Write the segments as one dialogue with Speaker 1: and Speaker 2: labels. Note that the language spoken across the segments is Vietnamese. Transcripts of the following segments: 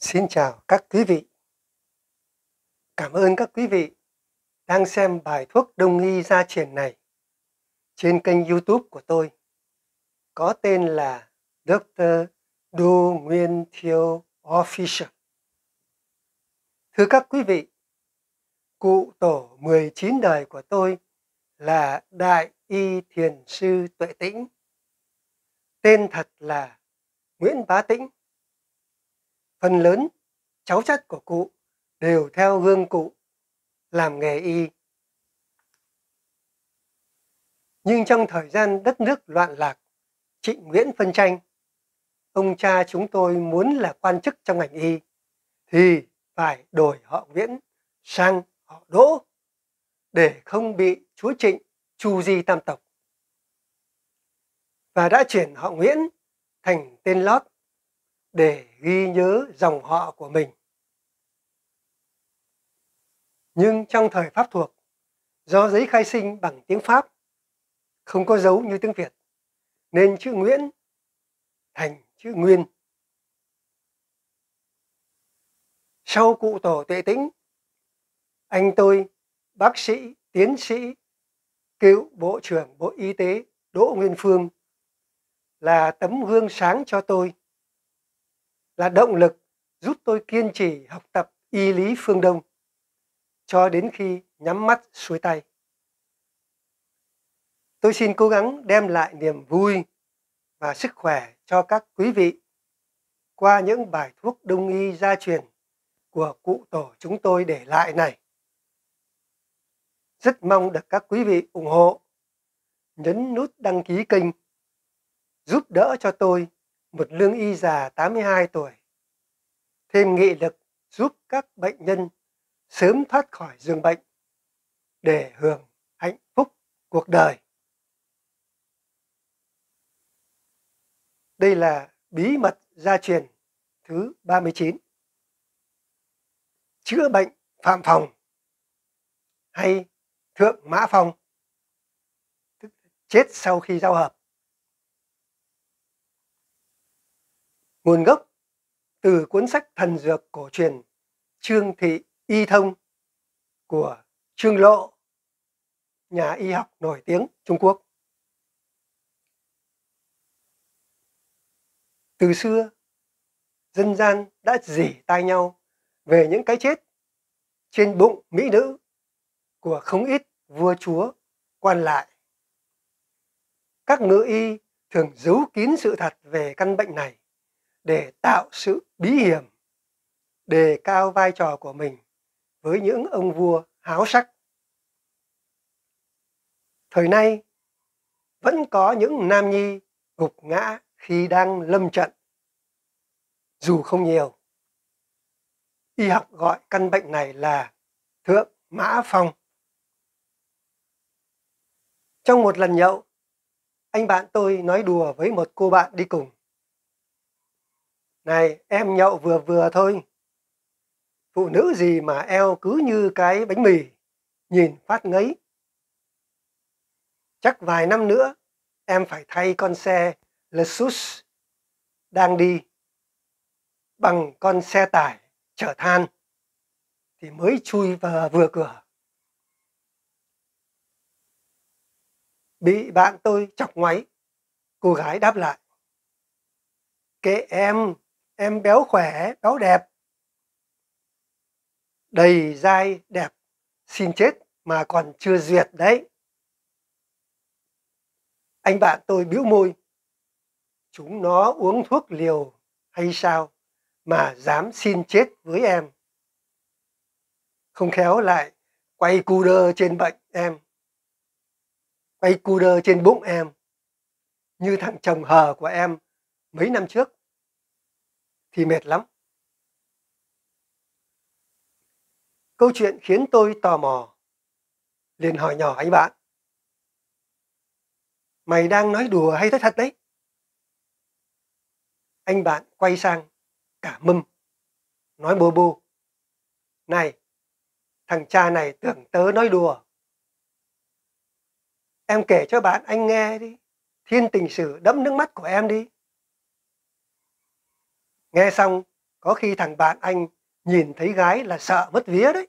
Speaker 1: Xin chào các quý vị. Cảm ơn các quý vị đang xem bài thuốc đông y gia truyền này trên kênh YouTube của tôi có tên là Dr. Đô Nguyên Thiêu Official. Thưa các quý vị, cụ tổ 19 đời của tôi là Đại y Thiền sư Tuệ Tĩnh. Tên thật là Nguyễn Bá Tĩnh. Phần lớn cháu chắt của cụ đều theo gương cụ làm nghề y. Nhưng trong thời gian đất nước loạn lạc, Trịnh Nguyễn phân tranh, ông cha chúng tôi muốn là quan chức trong ngành y thì phải đổi họ Nguyễn sang họ Đỗ để không bị chúa Trịnh chu di tam tộc, và đã chuyển họ Nguyễn thành tên lót để ghi nhớ dòng họ của mình. Nhưng trong thời Pháp thuộc, do giấy khai sinh bằng tiếng Pháp không có dấu như tiếng Việt, nên chữ Nguyễn thành chữ Nguyên. Sau cụ tổ Tuệ Tĩnh, anh tôi, bác sĩ, tiến sĩ, cựu Bộ trưởng Bộ Y tế Đỗ Nguyên Phương là tấm gương sáng cho tôi, là động lực giúp tôi kiên trì học tập y lý phương Đông cho đến khi nhắm mắt xuôi tay. Tôi xin cố gắng đem lại niềm vui và sức khỏe cho các quý vị qua những bài thuốc đông y gia truyền của cụ tổ chúng tôi để lại này. Rất mong được các quý vị ủng hộ, nhấn nút đăng ký kênh, giúp đỡ cho tôi, một lương y già 82 tuổi, thêm nghị lực giúp các bệnh nhân sớm thoát khỏi giường bệnh để hưởng hạnh phúc cuộc đời. Đây là bí mật gia truyền thứ 39. Chữa bệnh Phạm Phòng hay Thượng Mã Phong, tức chết sau khi giao hợp. Nguồn gốc từ cuốn sách thần dược cổ truyền Trương Thị Y Thông của Trương Lộ, nhà y học nổi tiếng Trung Quốc. Từ xưa, dân gian đã rỉ tai nhau về những cái chết trên bụng mỹ nữ của không ít vua chúa, quan lại. Các ngự y thường giấu kín sự thật về căn bệnh này để tạo sự bí hiểm, đề cao vai trò của mình với những ông vua háo sắc. Thời nay, vẫn có những nam nhi gục ngã khi đang lâm trận. Dù không nhiều, y học gọi căn bệnh này là Thượng Mã Phong. Trong một lần nhậu, anh bạn tôi nói đùa với một cô bạn đi cùng: "Này, em nhậu vừa vừa thôi. Phụ nữ gì mà eo cứ như cái bánh mì, nhìn phát ngấy. Chắc vài năm nữa em phải thay con xe Lexus đang đi bằng con xe tải chở than thì mới chui vào vừa cửa." Bị bạn tôi chọc ngoáy, cô gái đáp lại: "Kệ em béo khỏe, béo đẹp." Đầy dai đẹp, xin chết mà còn chưa duyệt đấy. Anh bạn tôi bĩu môi: "Chúng nó uống thuốc liều hay sao mà dám xin chết với em? Không khéo lại quay cu đơ trên bệnh em, quay cu đơ trên bụng em, như thằng chồng hờ của em mấy năm trước thì mệt lắm." Câu chuyện khiến tôi tò mò, liền hỏi nhỏ anh bạn: "Mày đang nói đùa hay nói thật đấy?" Anh bạn quay sang cả mâm, nói bô bô: "Này, thằng cha này tưởng tớ nói đùa. Em kể cho bạn anh nghe đi, thiên tình sử đẫm nước mắt của em đi." Nghe xong, có khi thằng bạn anh nhìn thấy gái là sợ mất vía đấy.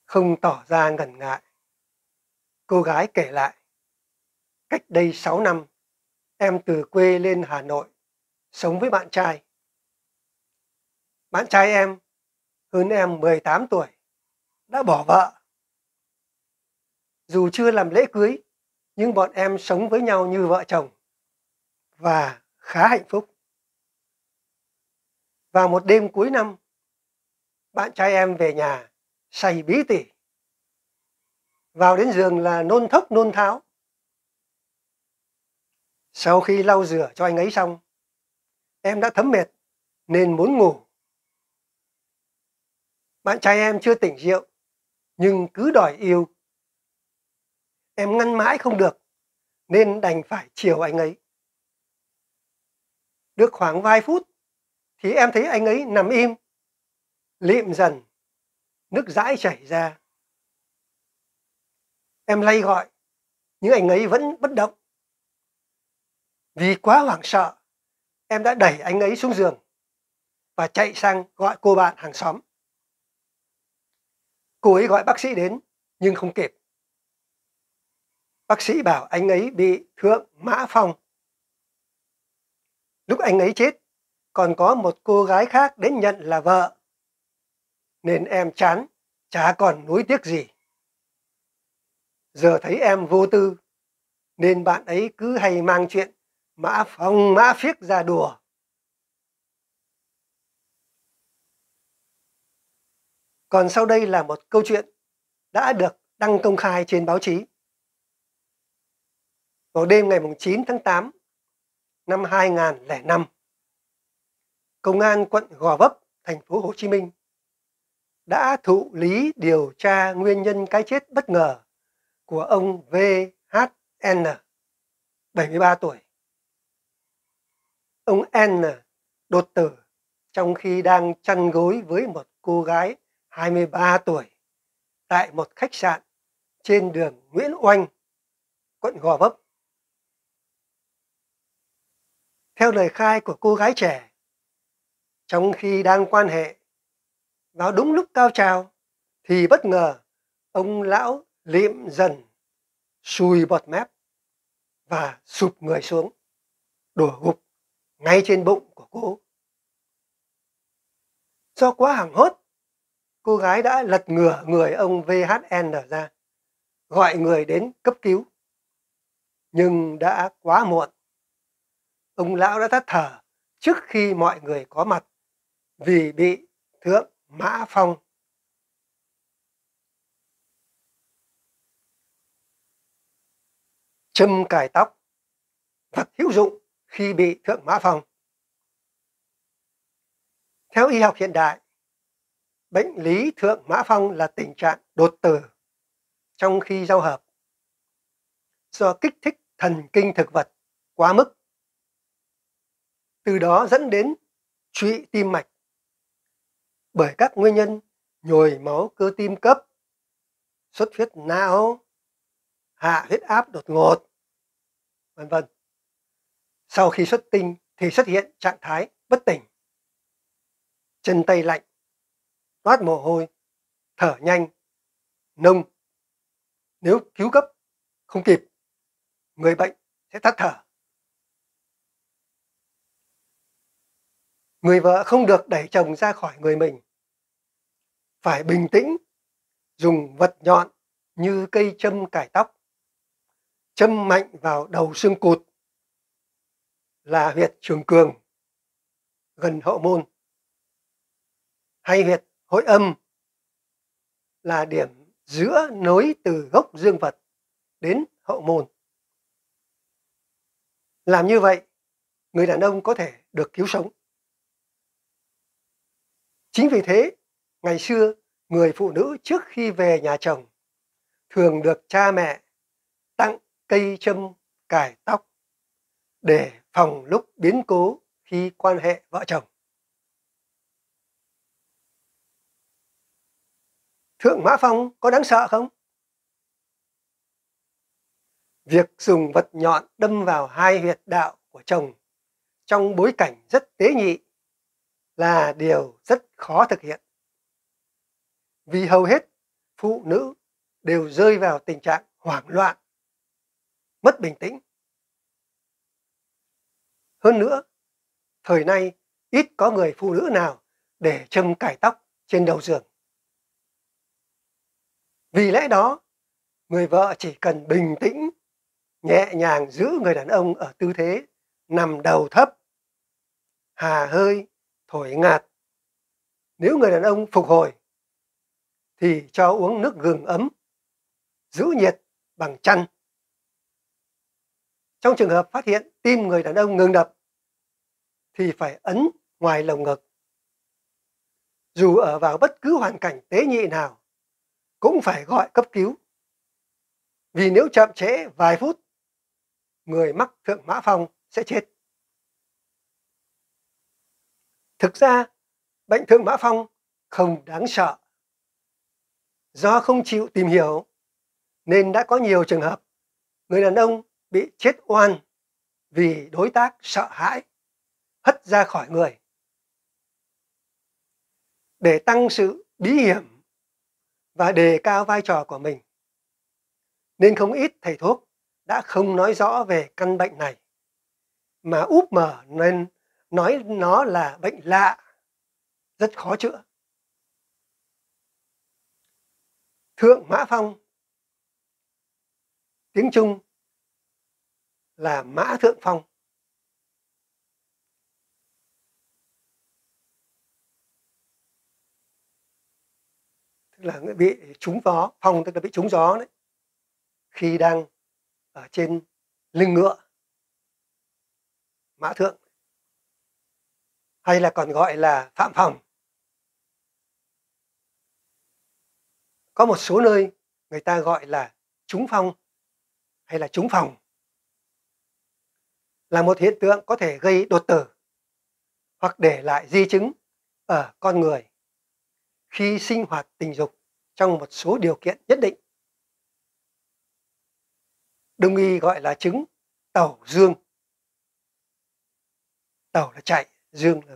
Speaker 1: Không tỏ ra ngần ngại, cô gái kể lại: cách đây 6 năm, em từ quê lên Hà Nội sống với bạn trai. Bạn trai em hơn em 18 tuổi, đã bỏ vợ. Dù chưa làm lễ cưới, nhưng bọn em sống với nhau như vợ chồng và khá hạnh phúc. Vào một đêm cuối năm, bạn trai em về nhà say bí tỉ. Vào đến giường là nôn thốc nôn tháo. Sau khi lau rửa cho anh ấy xong, em đã thấm mệt nên muốn ngủ. Bạn trai em chưa tỉnh rượu nhưng cứ đòi yêu. Em ngăn mãi không được nên đành phải chiều anh ấy. Được khoảng vài phút thì em thấy anh ấy nằm im, lịm dần, nước dãi chảy ra. Em lay gọi nhưng anh ấy vẫn bất động. Vì quá hoảng sợ, em đã đẩy anh ấy xuống giường và chạy sang gọi cô bạn hàng xóm. Cô ấy gọi bác sĩ đến nhưng không kịp. Bác sĩ bảo anh ấy bị thượng mã phong. Lúc anh ấy chết, còn có một cô gái khác đến nhận là vợ. Nên em chán, chả còn nuối tiếc gì. Giờ thấy em vô tư, nên bạn ấy cứ hay mang chuyện mã phong mã phiếc ra đùa. Còn sau đây là một câu chuyện đã được đăng công khai trên báo chí. Vào đêm ngày 9 tháng 8 năm 2005, Công an quận Gò Vấp, thành phố Hồ Chí Minh đã thụ lý điều tra nguyên nhân cái chết bất ngờ của ông VHN, 73 tuổi. Ông N đột tử trong khi đang chăn gối với một cô gái 23 tuổi tại một khách sạn trên đường Nguyễn Oanh, quận Gò Vấp. Theo lời khai của cô gái trẻ, trong khi đang quan hệ, vào đúng lúc cao trào thì bất ngờ ông lão lịm dần, sùi bọt mép và sụp người xuống, đổ gục ngay trên bụng của cô. Do quá hoảng hốt, cô gái đã lật ngửa người ông VHN ra, gọi người đến cấp cứu. Nhưng đã quá muộn. Ông lão đã tắt thở trước khi mọi người có mặt vì bị thượng mã phong. Châm cài tóc, vật hữu dụng khi bị thượng mã phong. Theo y học hiện đại, bệnh lý thượng mã phong là tình trạng đột tử trong khi giao hợp do kích thích thần kinh thực vật quá mức, từ đó dẫn đến trụy tim mạch bởi các nguyên nhân nhồi máu cơ tim cấp, xuất huyết não, hạ huyết áp đột ngột, vân vân. Sau khi xuất tinh thì xuất hiện trạng thái bất tỉnh, chân tay lạnh, toát mồ hôi, thở nhanh, nông. Nếu cứu cấp không kịp, người bệnh sẽ tắt thở. Người vợ không được đẩy chồng ra khỏi người mình, phải bình tĩnh, dùng vật nhọn như cây châm cài tóc, châm mạnh vào đầu xương cụt là huyệt trường cường gần hậu môn, hay huyệt hội âm là điểm giữa nối từ gốc dương vật đến hậu môn. Làm như vậy, người đàn ông có thể được cứu sống. Chính vì thế, ngày xưa, người phụ nữ trước khi về nhà chồng thường được cha mẹ tặng cây châm cài tóc để phòng lúc biến cố khi quan hệ vợ chồng. Thượng mã phong có đáng sợ không? Việc dùng vật nhọn đâm vào hai huyệt đạo của chồng trong bối cảnh rất tế nhị là điều rất khó thực hiện. Vì hầu hết phụ nữ đều rơi vào tình trạng hoảng loạn, mất bình tĩnh. Hơn nữa, thời nay ít có người phụ nữ nào để châm cài tóc trên đầu giường. Vì lẽ đó, người vợ chỉ cần bình tĩnh, nhẹ nhàng giữ người đàn ông ở tư thế nằm đầu thấp, hà hơi, thổi ngạt. Nếu người đàn ông phục hồi thì cho uống nước gừng ấm, giữ nhiệt bằng chăn. Trong trường hợp phát hiện tim người đàn ông ngừng đập thì phải ấn ngoài lồng ngực. Dù ở vào bất cứ hoàn cảnh tế nhị nào cũng phải gọi cấp cứu. Vì nếu chậm trễ vài phút, người mắc thượng mã phong sẽ chết. Thực ra, bệnh thượng mã phong không đáng sợ. Do không chịu tìm hiểu nên đã có nhiều trường hợp người đàn ông bị chết oan vì đối tác sợ hãi, hất ra khỏi người. Để tăng sự bí hiểm và đề cao vai trò của mình, nên không ít thầy thuốc đã không nói rõ về căn bệnh này, mà úp mở nên nói nó là bệnh lạ, rất khó chữa. Thượng mã phong, tiếng Trung là mã thượng phong. Tức là người bị trúng gió, phong tức là bị trúng gió đấy, khi đang ở trên lưng ngựa, mã thượng, hay là còn gọi là phạm phòng. Có một số nơi người ta gọi là trúng phong hay là trúng phòng, là một hiện tượng có thể gây đột tử hoặc để lại di chứng ở con người khi sinh hoạt tình dục trong một số điều kiện nhất định. Đông y gọi là chứng tẩu dương. Tẩu là chạy, dương là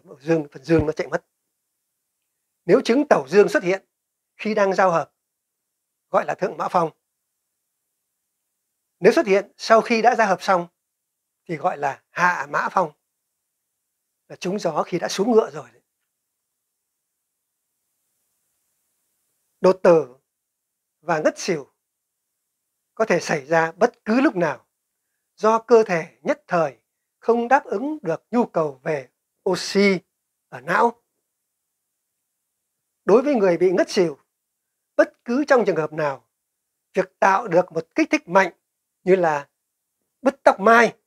Speaker 1: phần dương nó chạy mất. Nếu chứng tẩu dương xuất hiện khi đang giao hợp gọi là thượng mã phong. Nếu xuất hiện sau khi đã giao hợp xong thì gọi là hạ mã phong, là trúng gió khi đã xuống ngựa rồi. Đột tử và ngất xỉu có thể xảy ra bất cứ lúc nào do cơ thể nhất thời không đáp ứng được nhu cầu về oxy ở não. Đối với người bị ngất xỉu, bất cứ trong trường hợp nào, việc tạo được một kích thích mạnh như là bứt tóc mai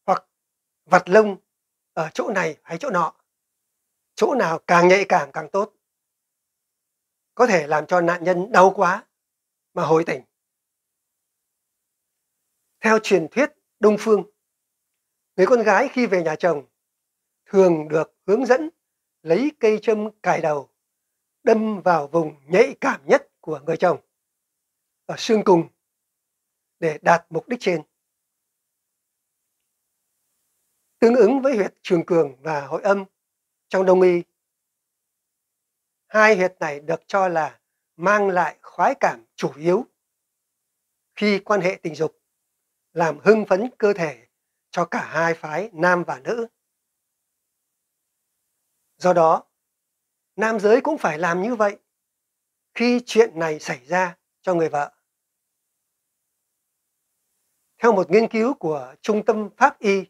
Speaker 1: hoặc vặt lông ở chỗ này hay chỗ nọ, chỗ nào càng nhạy cảm càng tốt, có thể làm cho nạn nhân đau quá mà hồi tỉnh. Theo truyền thuyết Đông phương, người con gái khi về nhà chồng thường được hướng dẫn lấy cây châm cài đầu, đâm vào vùng nhạy cảm nhất của người chồng, ở xương cùng, để đạt mục đích trên. Tương ứng với huyệt trường cường và hội âm trong Đông y, hai huyệt này được cho là mang lại khoái cảm chủ yếu khi quan hệ tình dục, làm hưng phấn cơ thể cho cả hai phái nam và nữ. Do đó, nam giới cũng phải làm như vậy khi chuyện này xảy ra cho người vợ. Theo một nghiên cứu của Trung tâm Pháp y,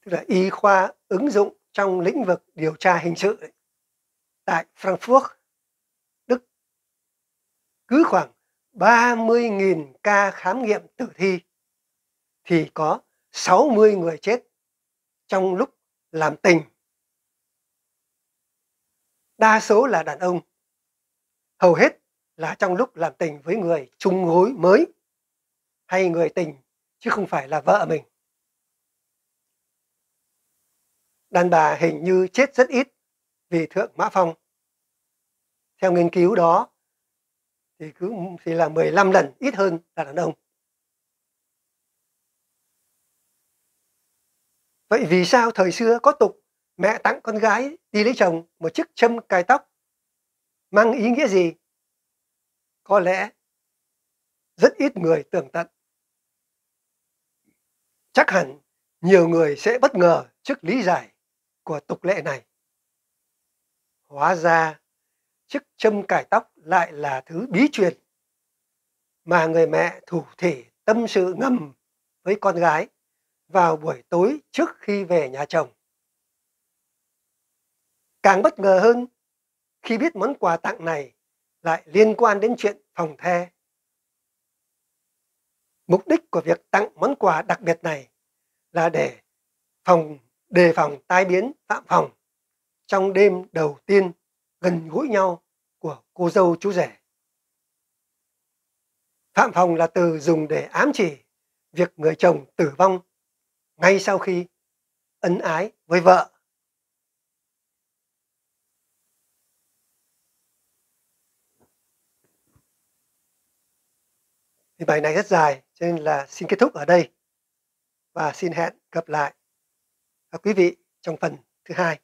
Speaker 1: tức là y khoa ứng dụng trong lĩnh vực điều tra hình sự tại Frankfurt, Đức, cứ khoảng 30.000 ca khám nghiệm tử thi thì có 60 người chết trong lúc làm tình. Đa số là đàn ông, hầu hết là trong lúc làm tình với người chung gối mới hay người tình chứ không phải là vợ mình. Đàn bà hình như chết rất ít vì thượng mã phong. Theo nghiên cứu đó thì là 15 lần ít hơn là đàn ông. Vậy vì sao thời xưa có tục mẹ tặng con gái đi lấy chồng một chiếc châm cài tóc? Mang ý nghĩa gì? Có lẽ rất ít người tường tận. Chắc hẳn nhiều người sẽ bất ngờ trước lý giải của tục lệ này. Hóa ra, chiếc châm cài tóc lại là thứ bí truyền mà người mẹ thủ thỉ tâm sự ngầm với con gái vào buổi tối trước khi về nhà chồng. Càng bất ngờ hơn khi biết món quà tặng này lại liên quan đến chuyện phòng the. Mục đích của việc tặng món quà đặc biệt này là để đề phòng tai biến phạm phòng trong đêm đầu tiên gần gũi nhau của cô dâu chú rể. Phạm phòng là từ dùng để ám chỉ việc người chồng tử vong ngay sau khi ân ái với vợ. Thì bài này rất dài cho nên là xin kết thúc ở đây và xin hẹn gặp lại các quý vị trong phần thứ hai.